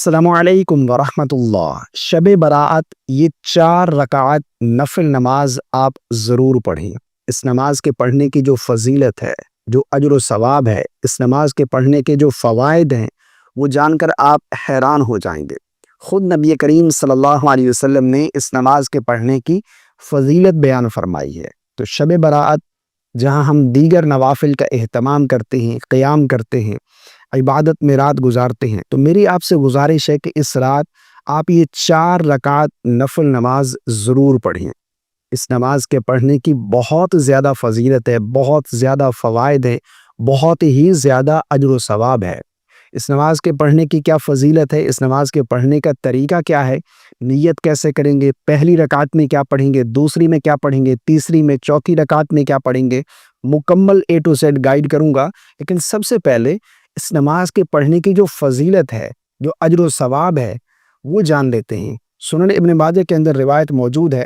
السلام علیکم ورحمۃ اللہ۔ شب برات یہ 4 رکعت نفل نماز آپ ضرور پڑھیں۔ اس نماز کے پڑھنے کی جو فضیلت ہے، جو اجر و ثواب ہے، اس نماز کے پڑھنے کے جو فوائد ہیں، وہ جان کر آپ حیران ہو جائیں گے۔ خود نبی کریم صلی اللہ علیہ وسلم نے اس نماز کے پڑھنے کی فضیلت بیان فرمائی ہے۔ تو شب برات جہاں ہم دیگر نوافل کا اہتمام کرتے ہیں، قیام کرتے ہیں، عبادت میں رات گزارتے ہیں، تو میری آپ سے گزارش ہے کہ اس رات آپ یہ 4 رکعت نفل نماز ضرور پڑھیں۔ اس نماز کے پڑھنے کی بہت زیادہ فضیلت ہے، بہت زیادہ فوائد ہے، بہت ہی زیادہ اجر و ثواب ہے۔ اس نماز کے پڑھنے کی کیا فضیلت ہے، اس نماز کے پڑھنے کا طریقہ کیا ہے، نیت کیسے کریں گے، پہلی رکعت میں کیا پڑھیں گے، دوسری میں کیا پڑھیں گے، تیسری میں، چوتھی رکعت میں کیا پڑھیں گے، مکمل A to Z گائیڈ کروں گا۔ لیکن سب سے پہلے اس نماز کے پڑھنے کی جو فضیلت ہے، جو اجر و ثواب ہے، وہ جان لیتے ہیں۔ سنن ابن ماجہ کے اندر روایت موجود ہے،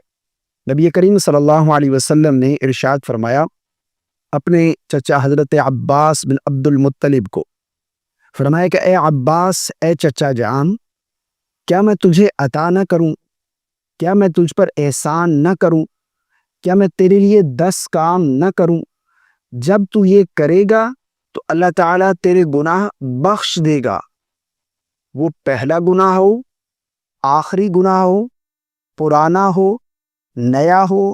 نبی کریم صلی اللہ علیہ وسلم نے ارشاد فرمایا اپنے چچا حضرت عباس بن عبد المطلب کو، فرمایا کہ اے عباس، اے چچا جان، کیا میں تجھے عطا نہ کروں، کیا میں تجھ پر احسان نہ کروں، کیا میں تیرے لیے 10 کام نہ کروں؟ جب تو یہ کرے گا تو اللہ تعالیٰ تیرے گناہ بخش دے گا۔ وہ پہلا گناہ ہو، آخری گناہ ہو، پرانا ہو، نیا ہو،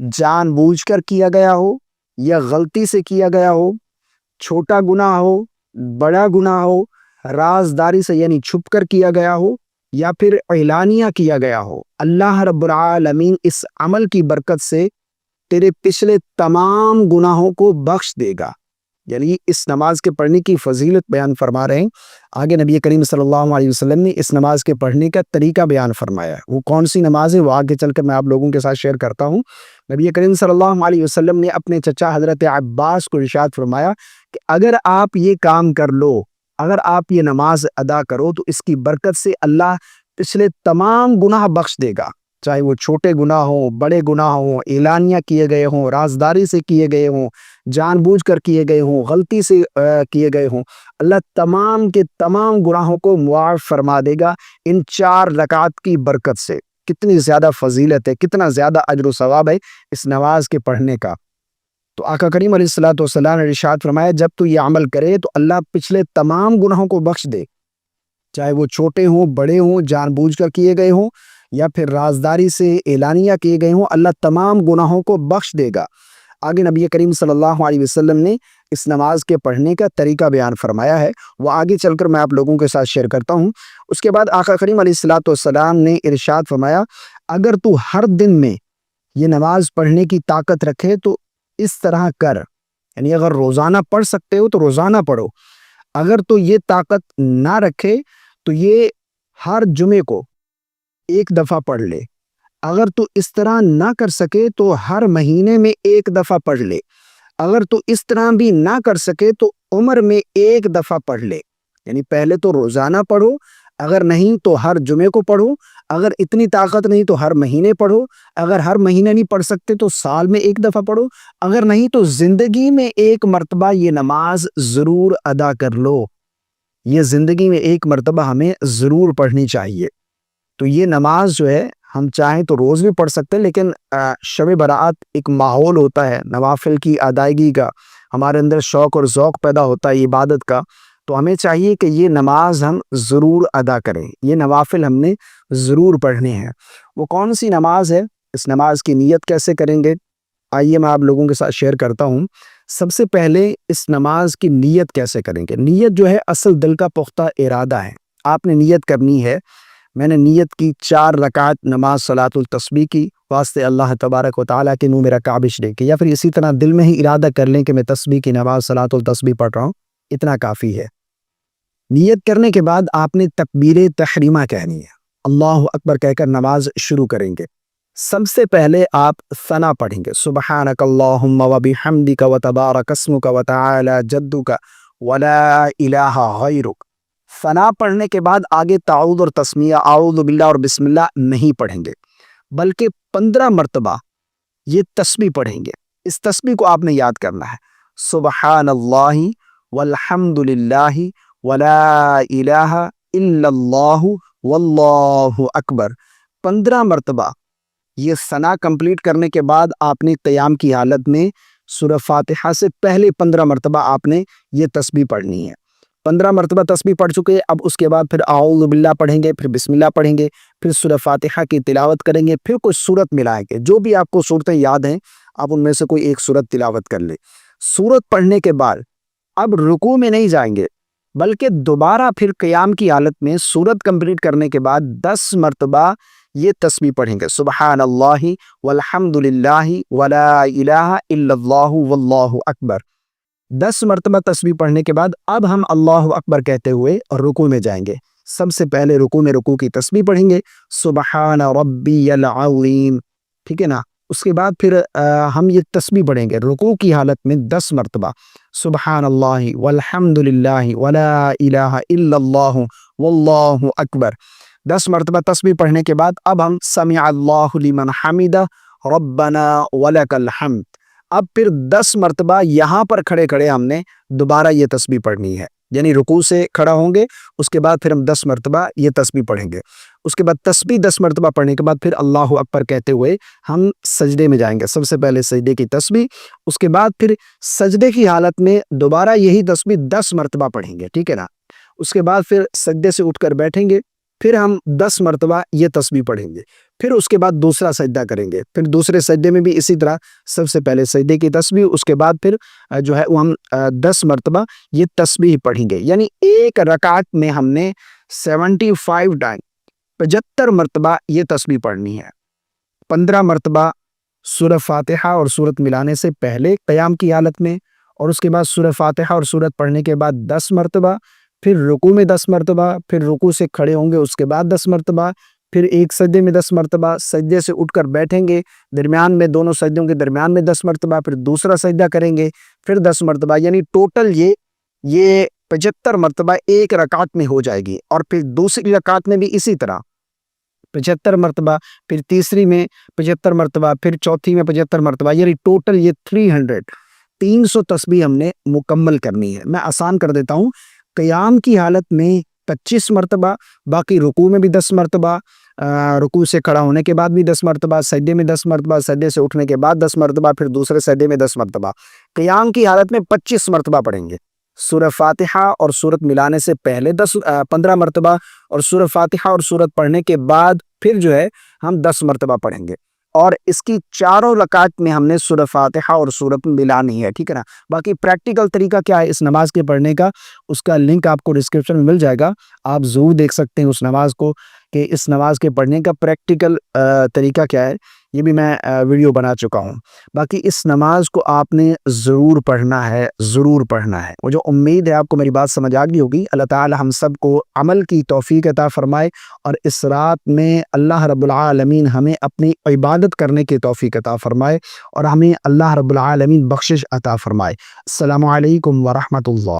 جان بوجھ کر کیا گیا ہو یا غلطی سے کیا گیا ہو، چھوٹا گناہ ہو، بڑا گناہ ہو، رازداری سے یعنی چھپ کر کیا گیا ہو یا پھر اعلانیہ کیا گیا ہو، اللہ رب العالمین اس عمل کی برکت سے تیرے پچھلے تمام گناہوں کو بخش دے گا۔ یعنی اس نماز کے پڑھنے کی فضیلت بیان فرما رہے ہیں۔ آگے نبی کریم صلی اللہ علیہ وسلم نے اس نماز کے پڑھنے کا طریقہ بیان فرمایا ہے۔ وہ کون سی نماز ہے، وہ آگے چل کر میں آپ لوگوں کے ساتھ شیئر کرتا ہوں۔ نبی کریم صلی اللہ علیہ وسلم نے اپنے چچا حضرت عباس کو ارشاد فرمایا کہ اگر آپ یہ کام کر لو، اگر آپ یہ نماز ادا کرو تو اس کی برکت سے اللہ پچھلے تمام گناہ بخش دے گا، چاہے وہ چھوٹے گناہ ہوں، بڑے گناہ ہوں، اعلانیہ کیے گئے ہوں، رازداری سے کیے گئے ہوں، جان بوجھ کر کیے گئے ہوں، غلطی سے کیے گئے ہوں، اللہ تمام کے تمام گناہوں کو معاف فرما دے گا ان 4 رکعت کی برکت سے۔ کتنی زیادہ فضیلت ہے، کتنا زیادہ اجر و ثواب ہے اس نماز کے پڑھنے کا۔ تو آقا کریم علیہ الصلوۃ والسلام نے ارشاد فرمایا جب تو یہ عمل کرے تو اللہ پچھلے تمام گناہوں کو بخش دے، چاہے وہ چھوٹے ہوں، بڑے ہوں، جان بوجھ کر کیے گئے ہوں یا پھر رازداری سے اعلانیہ کیے گئے ہوں، اللہ تمام گناہوں کو بخش دے گا۔ آگے نبی کریم صلی اللہ علیہ وسلم نے اس نماز کے پڑھنے کا طریقہ بیان فرمایا ہے، وہ آگے چل کر میں آپ لوگوں کے ساتھ شیئر کرتا ہوں۔ اس کے بعد آقا کریم علیہ الصلوۃ والسلام نے ارشاد فرمایا اگر تو ہر دن میں یہ نماز پڑھنے کی طاقت رکھے تو اس طرح کر، یعنی اگر روزانہ پڑھ سکتے ہو تو روزانہ پڑھو، اگر تو یہ طاقت نہ رکھے تو یہ ہر جمعے کو 1 دفعہ پڑھ لے، اگر تو اس طرح نہ کر سکے تو ہر مہینے میں 1 دفعہ پڑھ لے، اگر تو اس طرح بھی نہ کر سکے تو عمر میں 1 دفعہ پڑھ لے۔ یعنی پہلے تو روزانہ پڑھو، اگر نہیں تو ہر جمعے کو پڑھو، اگر اتنی طاقت نہیں تو ہر مہینے پڑھو، اگر ہر مہینے نہیں پڑھ سکتے تو سال میں 1 دفعہ پڑھو، اگر نہیں تو زندگی میں 1 مرتبہ یہ نماز ضرور ادا کر لو۔ یہ زندگی میں 1 مرتبہ ہمیں ضرور پڑھنی چاہیے۔ تو یہ نماز جو ہے ہم چاہیں تو روز بھی پڑھ سکتے ہیں، لیکن شب برات ایک ماحول ہوتا ہے نوافل کی ادائیگی کا، ہمارے اندر شوق اور ذوق پیدا ہوتا ہے عبادت کا، تو ہمیں چاہیے کہ یہ نماز ہم ضرور ادا کریں، یہ نوافل ہم نے ضرور پڑھنے ہیں۔ وہ کون سی نماز ہے، اس نماز کی نیت کیسے کریں گے، آئیے میں آپ لوگوں کے ساتھ شیئر کرتا ہوں۔ سب سے پہلے اس نماز کی نیت کیسے کریں گے؟ نیت جو ہے اصل دل کا پختہ ارادہ ہے۔ آپ نے نیت کرنی ہے، میں نے نیت کی 4 رکعت نماز صلاۃ التسبیح کی، واسطے اللہ تبارک و تعالیٰ کے، میرا کعبہ شریف کے، یا پھر اسی طرح دل میں ہی ارادہ کر لیں کہ میں تسبیح کی نماز صلاۃ التسبیح پڑھ رہا ہوں، اتنا کافی ہے۔ نیت کرنے کے بعد آپ نے تکبیر تحریمہ کہنی ہے، اللہ اکبر کہہ کر نماز شروع کریں گے۔ سب سے پہلے آپ ثنا پڑھیں گے، سبحانک اللہم و بحمدک و تبارک اسمک و تعالی جدک ولا الہ غیرک۔ ثنا پڑھنے کے بعد آگے تعوذ اور تسمیہ، اعوذ باللہ اور بسم اللہ نہیں پڑھیں گے، بلکہ 15 مرتبہ یہ تسبیح پڑھیں گے۔ اس تسبیح کو آپ نے یاد کرنا ہے، سبحان اللہ والحمد للہ ولا الہ الا اللہ واللہ اکبر 15 مرتبہ یہ ثنا کمپلیٹ کرنے کے بعد آپ نے قیام کی حالت میں سورہ فاتحہ سے پہلے 15 مرتبہ آپ نے یہ تسبیح پڑھنی ہے۔ 15 مرتبہ تسبیح پڑھ چکے، اب اس کے بعد پھر اعوذ باللہ پڑھیں گے، پھر بسم اللہ پڑھیں گے، پھر سورہ فاتحہ کی تلاوت کریں گے، پھر کوئی سورت ملائیں گے، جو بھی آپ کو صورتیں یاد ہیں آپ ان میں سے کوئی ایک سورت تلاوت کر لیں۔ سورت پڑھنے کے بعد اب رکوع میں نہیں جائیں گے، بلکہ دوبارہ پھر قیام کی حالت میں سورت کمپلیٹ کرنے کے بعد 10 مرتبہ یہ تسبیح پڑھیں گے، سبحان اللہ والحمد للہ ولا الہ الا اللہ واللہ اکبر۔ 10 مرتبہ تسبیح پڑھنے کے بعد اب ہم اللہ اکبر کہتے ہوئے اور رکوع میں جائیں گے۔ سب سے پہلے رکوع میں رکوع کی تسبیح پڑھیں گے، سبحان ربی العظیم، ٹھیک ہے نا۔ اس کے بعد پھر ہم یہ تسبیح پڑھیں گے رکوع کی حالت میں 10 مرتبہ، سبحان اللہ والحمد للہ ولا الہ الا اللہ واللہ اکبر۔ 10 مرتبہ تسبیح پڑھنے کے بعد اب ہم سمع اللہ لمن حمدہ ربنا ولک الحمد، اب پھر 10 مرتبہ یہاں پر کھڑے کھڑے ہم نے دوبارہ یہ تسبیح پڑھنی ہے، یعنی رکوع سے کھڑا ہوں گے، اس کے بعد پھر ہم 10 مرتبہ یہ تسبیح پڑھیں گے۔ اس کے بعد تسبیح 10 مرتبہ پڑھنے کے بعد پھر اللہ اکبر کہتے ہوئے ہم سجدے میں جائیں گے، سب سے پہلے سجدے کی تسبیح، اس کے بعد پھر سجدے کی حالت میں دوبارہ یہی تسبیح 10 مرتبہ پڑھیں گے، ٹھیک ہے نا۔ اس کے بعد پھر سجدے سے اٹھ کر بیٹھیں گے، پھر ہم 10 مرتبہ یہ تسبیح پڑھیں گے، پھر اس کے بعد دوسرا سجدہ کریں گے، پھر دوسرے سجدے میں بھی اسی طرح سب سے پہلے سجدے کی تسبیح، اس کے بعد پھر جو ہے وہ ہم 10 مرتبہ یہ تسبیح پڑھیں گے، یعنی ایک رکعت میں ہم نے 75 ٹائم 75 مرتبہ یہ تسبیح پڑھنی ہے۔ 15 مرتبہ سورہ فاتحہ اور سورت ملانے سے پہلے قیام کی حالت میں، اور اس کے بعد سورہ فاتحہ اور سورت پڑھنے کے بعد 10 مرتبہ، پھر رکوع میں 10 مرتبہ، پھر رکوع سے کھڑے ہوں گے اس کے بعد 10 مرتبہ، پھر ایک سجدے میں 10 مرتبہ، سجدے سے اٹھ کر بیٹھیں گے، درمیان میں دونوں سجدوں کے درمیان میں 10 مرتبہ، پھر دوسرا سجدہ کریں گے، پھر 10 مرتبہ، یعنی ٹوٹل یہ 75 مرتبہ ایک رکعت میں ہو جائے گی۔ اور پھر دوسری رکعت میں بھی اسی طرح 75 مرتبہ، پھر تیسری میں 75 مرتبہ، پھر چوتھی میں 75 مرتبہ، یعنی ٹوٹل یہ 300 تسبیح ہم نے مکمل کرنی ہے۔ میں آسان کر دیتا ہوں، قیام کی حالت میں 25 مرتبہ، باقی رکوع میں بھی 10 مرتبہ، رکوع سے کھڑا ہونے کے بعد بھی 10 مرتبہ، سجدے میں 10 مرتبہ، سجدے سے اٹھنے کے بعد 10 مرتبہ، پھر دوسرے سجدے میں 10 مرتبہ، قیام کی حالت میں 25 مرتبہ پڑھیں گے۔ سورہ فاتحہ اور سورت ملانے سے پہلے 15 مرتبہ، اور سورہ فاتحہ اور سورت پڑھنے کے بعد پھر جو ہے ہم 10 مرتبہ پڑھیں گے، اور اس کی چاروں رکعت میں ہم نے سورہ فاتحہ اور سورت ملانی ہے، ٹھیک ہے نا۔ باقی پریکٹیکل طریقہ کیا ہے اس نماز کے پڑھنے کا، اس کا لنک آپ کو ڈسکرپشن میں مل جائے گا، آپ ضرور دیکھ سکتے ہیں اس نماز کو، کہ اس نماز کے پڑھنے کا پریکٹیکل طریقہ کیا ہے، یہ بھی میں ویڈیو بنا چکا ہوں۔ باقی اس نماز کو آپ نے ضرور پڑھنا ہے، ضرور پڑھنا ہے۔ مجھے امید ہے آپ کو میری بات سمجھ آ گئی ہوگی۔ اللہ تعالی ہم سب کو عمل کی توفیق عطا فرمائے، اور اس رات میں اللہ رب العالمین ہمیں اپنی عبادت کرنے کی توفیق عطا فرمائے، اور ہمیں اللہ رب العالمین بخشش عطا فرمائے۔ السلام علیکم ورحمۃ اللہ۔